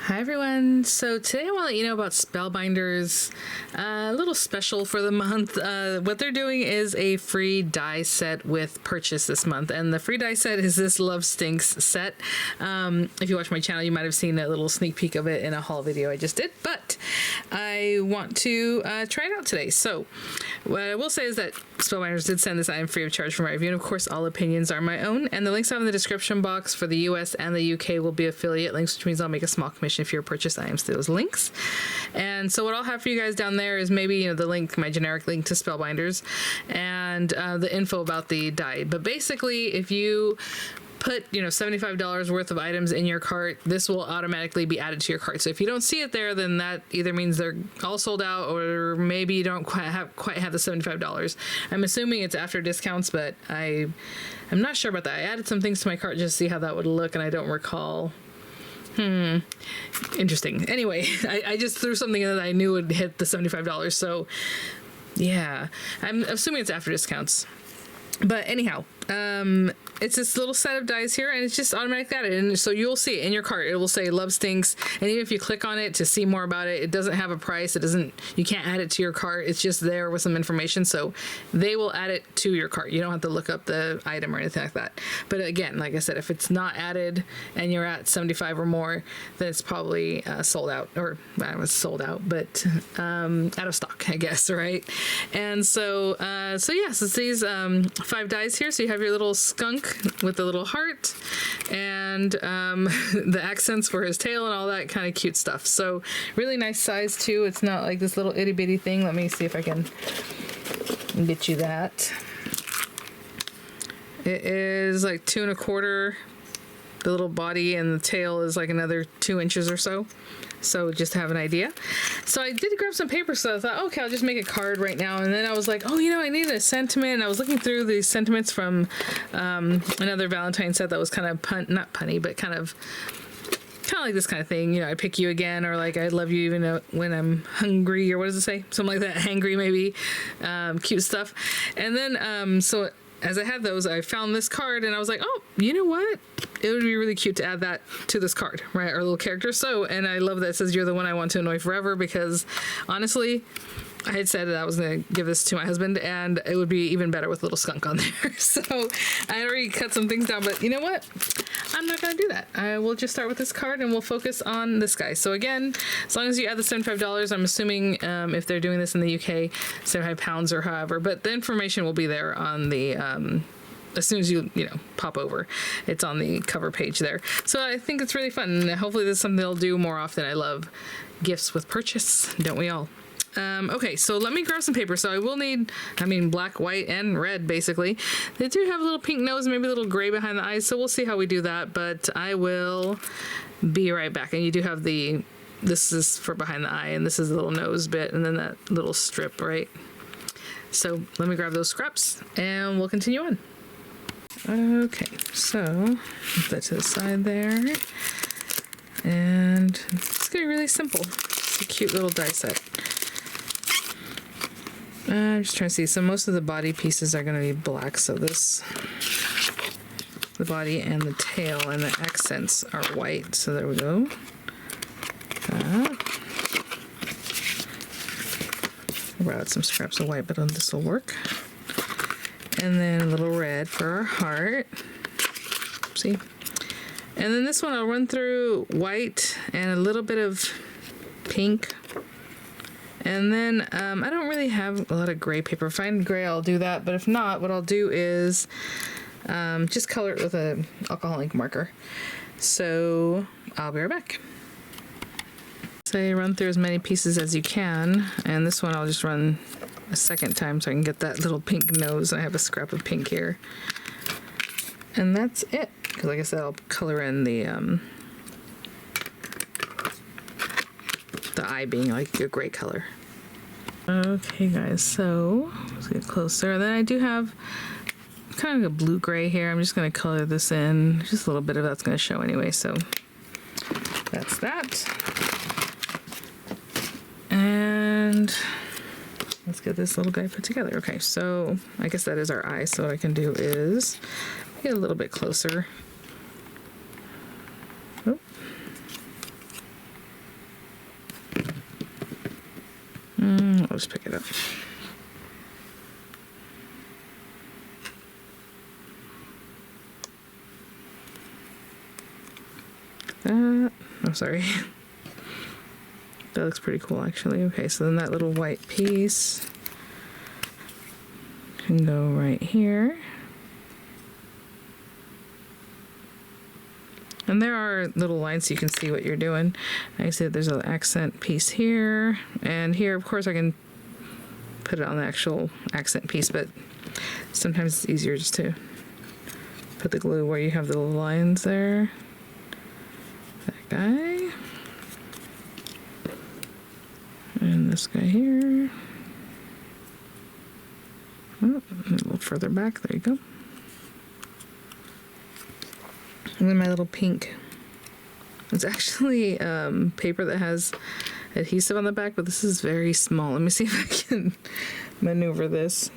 Hi everyone, so today I want to let you know about Spellbinders, a little special for the month. What they're doing is a free die set with purchase this month, and the free die set is this Love Stinks set. If you watch my channel, you might have seen a little sneak peek of it in a haul video I just did, but I want to try it out today. So what I will say is that Spellbinders did send this item free of charge for my review, and of course all opinions are my own, and the links I have in the description box for the US and the UK will be affiliate links, which means I'll make a small commission if you purchase items through those links. And so what I'll have for you guys down there is maybe, the link, my generic link to Spellbinders, and the info about the die. But basically, if you put $75 worth of items in your cart, this will automatically be added to your cart. So if you don't see it there, then that either means they're all sold out, or maybe you don't quite have the $75. I'm assuming it's after discounts, but I'm not sure about that. I added some things to my cart just to see how that would look, and I don't recall. Interesting. Anyway, I just threw something in that I knew would hit the $75. So yeah, I'm assuming it's after discounts. But anyhow, it's this little set of dies here, and it's just automatically added. And so you'll see it in your cart. It will say Love Stinks. And even if you click on it to see more about it, it doesn't have a price. You can't add it to your cart. It's just there with some information. So they will add it to your cart. You don't have to look up the item or anything like that. But again, like I said, if it's not added and you're at 75 or more, then it's probably sold out, or I was sold out, but out of stock, I guess, right? And so yes, it's these 5 dies here. So you have your little skunk with the little heart and the accents for his tail and all that kind of cute stuff. So really nice size too. It's not like this little itty bitty thing. Let me see if I can get you that. It is like 2 1/4. The little body, and the tail is like another 2 inches or so. So just to have an idea. So I did grab some paper, so I thought, okay, I'll just make a card right now. And then I was like, oh, I need a sentiment. And I was looking through these sentiments from another Valentine set that was kind of not punny, but kind of like this kind of thing. I pick you again, or like I love you even when I'm hungry, or what does it say? Something like that. Hangry, maybe. Cute stuff. And then so as I had those, I found this card, and I was like, oh, you know what? It would be really cute to add that to this card, right? Our little character. So, and I love that it says, you're the one I want to annoy forever, because honestly, I had said that I was going to give this to my husband, and it would be even better with a little skunk on there. So I already cut some things down, but you know what? I'm not going to do that. I will just start with this card, and we'll focus on this guy. So again, as long as you add the $75, I'm assuming if they're doing this in the UK, £75 or however, but the information will be there on the as soon as you pop over, it's on the cover page there. So I think it's really fun, and hopefully this is something they'll do more often. I love gifts with purchase, don't we all? Okay, so let me grab some paper. So I will need, black, white, and red, basically. They do have a little pink nose, maybe a little gray behind the eyes, so we'll see how we do that, but I will be right back. And you do have this is for behind the eye, and this is the little nose bit, and then that little strip, right? So let me grab those scraps, and we'll continue on. Okay, so put that to the side there, and it's gonna be really simple. It's a cute little die set. I'm just trying to see. So most of the body pieces are going to be black. So the body and the tail and the accents are white. So there we go. We'll add some scraps of white, but this will work. And then a little red for our heart. See? And then this one I'll run through white and a little bit of pink. And then I don't really have a lot of gray paper. If I find gray, I'll do that. But if not, what I'll do is just color it with an alcohol ink marker. So I'll be right back. So you run through as many pieces as you can. And this one I'll just run a second time so I can get that little pink nose. I have a scrap of pink here. And that's it. Because like I said, I'll color in the eye being like a gray color. Okay guys, so let's get closer. Then I do have kind of a blue-gray here. I'm just going to color this in. Just a little bit of that's going to show anyway, so that's that. And let's get this little guy put together. Okay, so I guess that is our eye, so what I can do is get a little bit closer. Oh. I'll just pick it up. I'm sorry. That looks pretty cool, actually. Okay, so then that little white piece can go right here. And there are little lines so you can see what you're doing. I see that there's an accent piece here, and here, of course, I can put it on the actual accent piece, but sometimes it's easier just to put the glue where you have the little lines there. That guy. And this guy here. Oh, a little further back, there you go. And then my little pink. It's actually paper that has adhesive on the back, but this is very small. Let me see if I can maneuver this.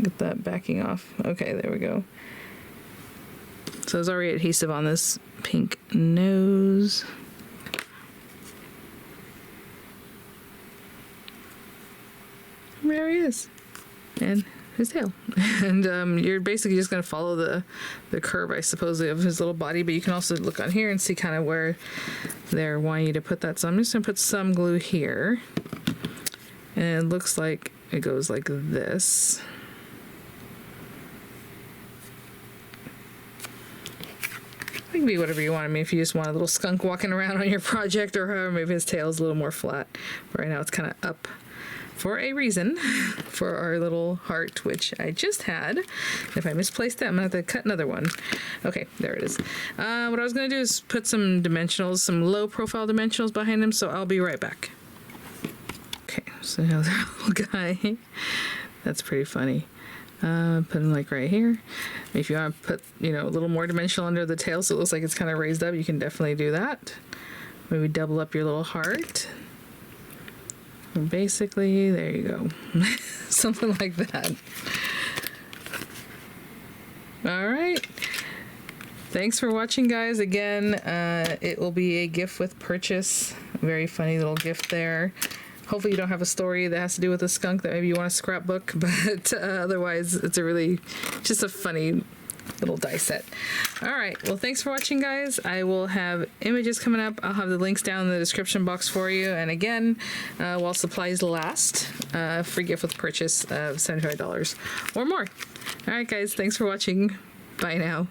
Get that backing off. Okay, there we go. So there's already adhesive on this pink nose. There he is. And his tail. And you're basically just going to follow the curve, I suppose, of his little body, but you can also look on here and see kind of where they're wanting you to put that. So I'm just going to put some glue here, and it looks like it goes like this. It can be whatever you want. I mean, if you just want a little skunk walking around on your project, or however, maybe his tail is a little more flat. But right now it's kind of up for a reason, for our little heart, which I just had. If I misplaced that, I'm going to have to cut another one. Okay, there it is. What I was going to do is put some dimensionals, some low profile dimensionals behind him, so I'll be right back. Okay, so now the little guy. That's pretty funny. Put him like right here. If you want to put, a little more dimensional under the tail so it looks like it's kind of raised up, you can definitely do that. Maybe double up your little heart. Basically, there you go. Something like that. All right. Thanks for watching, guys. Again, it will be a gift with purchase. Very funny little gift there. Hopefully you don't have a story that has to do with a skunk that maybe you want to scrapbook, but otherwise it's just a funny little die set. All right, well, thanks for watching, guys. I will have images coming up. I'll have the links down in the description box for you. And again, while supplies last, free gift with purchase of $75 or more. All right, guys, thanks for watching. Bye now.